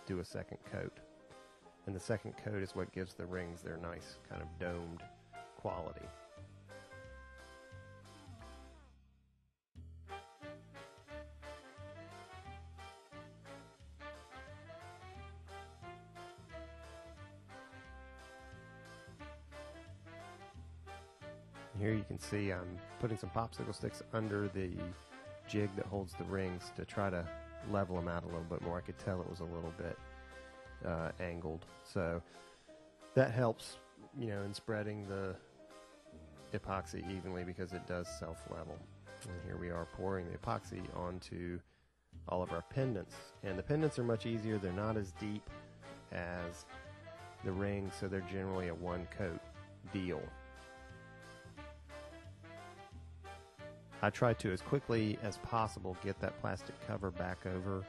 do a second coat. And the second coat is what gives the rings their nice kind of domed quality. Here you can see I'm putting some popsicle sticks under the jig that holds the rings to try to level them out a little bit more. I could tell it was a little bit angled, so that helps, you know, in spreading the epoxy evenly because it does self-level. And here we are pouring the epoxy onto all of our pendants, and the pendants are much easier. They're not as deep as the rings, so they're generally a one coat deal. I try to, as quickly as possible, get that plastic cover back over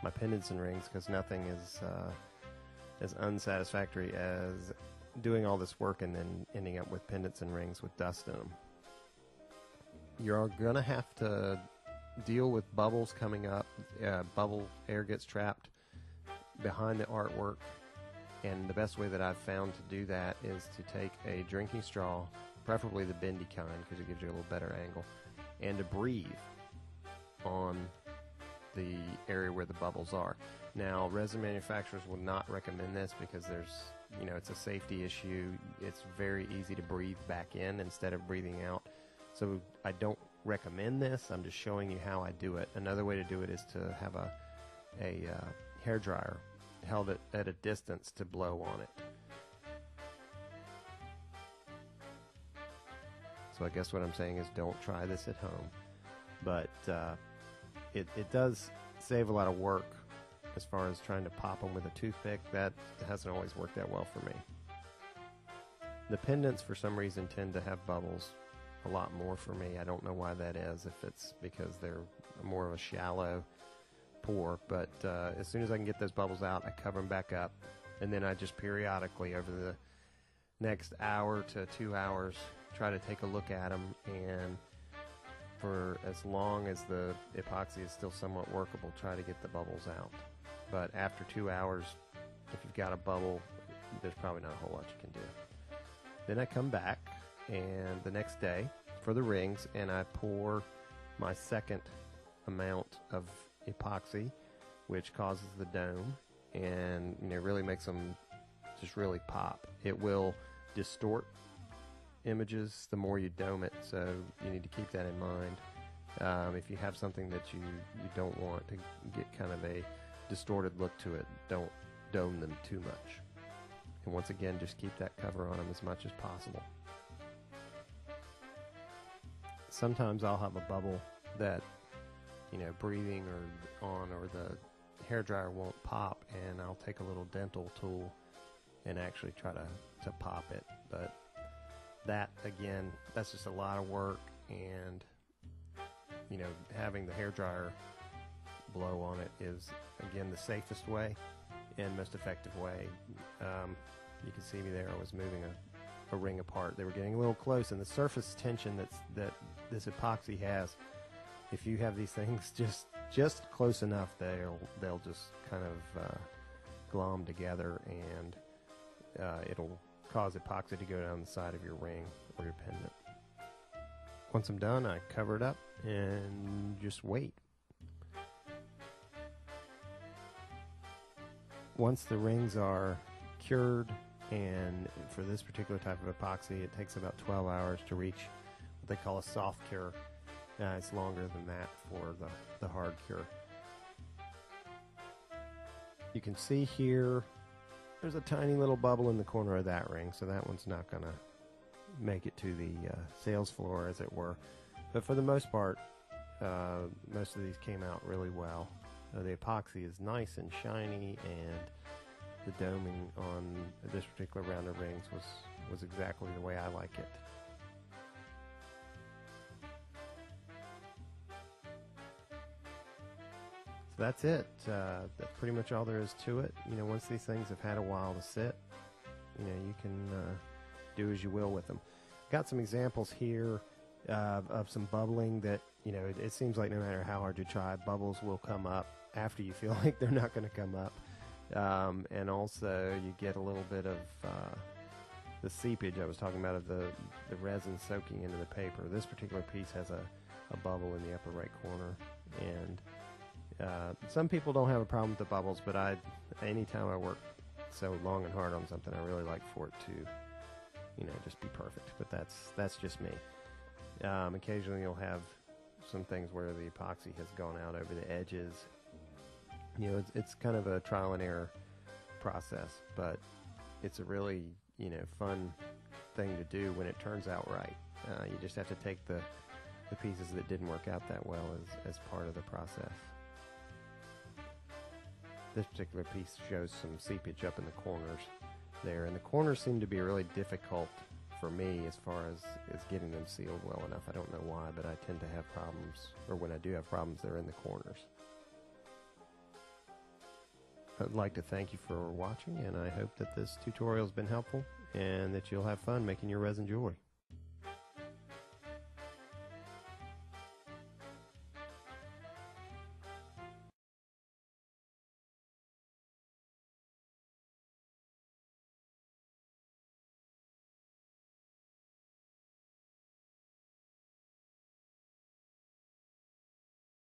my pendants and rings, because nothing is as unsatisfactory as doing all this work and then ending up with pendants and rings with dust in them. You're going to have to deal with bubbles coming up. Bubble air gets trapped behind the artwork, and the best way that I've found to do that is to take a drinking straw, preferably the bendy kind because it gives you a little better angle, and to breathe on the area where the bubbles are. Now, resin manufacturers will not recommend this because there's, you know, it's a safety issue. It's very easy to breathe back in instead of breathing out. So I don't recommend this. I'm just showing you how I do it. Another way to do it is to have a hair dryer held at a distance to blow on it. So I guess what I'm saying is don't try this at home, but it does save a lot of work as far as trying to pop them with a toothpick. That hasn't always worked that well for me. The pendants, for some reason, tend to have bubbles a lot more for me. I don't know why that is, if it's because they're more of a shallow pour, but as soon as I can get those bubbles out, I cover them back up, and then I just periodically over the next hour to 2 hours try to take a look at them, and for as long as the epoxy is still somewhat workable, try to get the bubbles out. But after 2 hours, if you've got a bubble, there's probably not a whole lot you can do. Then I come back and the next day for the rings, and I pour my second amount of epoxy, which causes the dome, and you know, really makes them just really pop. It will distort images the more you dome it, so you need to keep that in mind. If you have something that you don't want to get kind of a distorted look to it, don't dome them too much. And once again, just keep that cover on them as much as possible. Sometimes I'll have a bubble that, you know, breathing or the hairdryer won't pop, and I'll take a little dental tool and actually try to pop it. But that, again, that's just a lot of work, and you know, having the hairdryer blow on it is, again, the safest way and most effective way. You can see me there, I was moving a ring apart. They were getting a little close, and the surface tension that this epoxy has, if you have these things just close enough, they'll just kind of glom together, and it'll cause epoxy to go down the side of your ring or your pendant. Once I'm done, I cover it up and just wait. Once the rings are cured, and for this particular type of epoxy, it takes about 12 hours to reach what they call a soft cure. It's longer than that for the hard cure. You can see here, there's a tiny little bubble in the corner of that ring, so that one's not going to make it to the sales floor, as it were. But for the most part, most of these came out really well. The epoxy is nice and shiny, and the doming on this particular round of rings was exactly the way I like it. So that's it. That's pretty much all there is to it. You know, once these things have had a while to sit, you know, you can do as you will with them. Got some examples here of some bubbling that, you know, it seems like no matter how hard you try, bubbles will come up after you feel like they're not going to come up. And also you get a little bit of the seepage I was talking about of the resin soaking into the paper. This particular piece has a bubble in the upper right corner, and some people don't have a problem with the bubbles, but anytime I work so long and hard on something, I really like for it to, just be perfect. But that's just me. Occasionally you'll have some things where the epoxy has gone out over the edges. It's kind of a trial and error process, but it's a really, fun thing to do when it turns out right. You just have to take the pieces that didn't work out that well as part of the process. This particular piece shows some seepage up in the corners there, and the corners seem to be really difficult for me as far as getting them sealed well enough. I don't know why, but I tend to have problems, or when I do have problems, they're in the corners. I'd like to thank you for watching, and I hope that this tutorial has been helpful and that you'll have fun making your resin jewelry.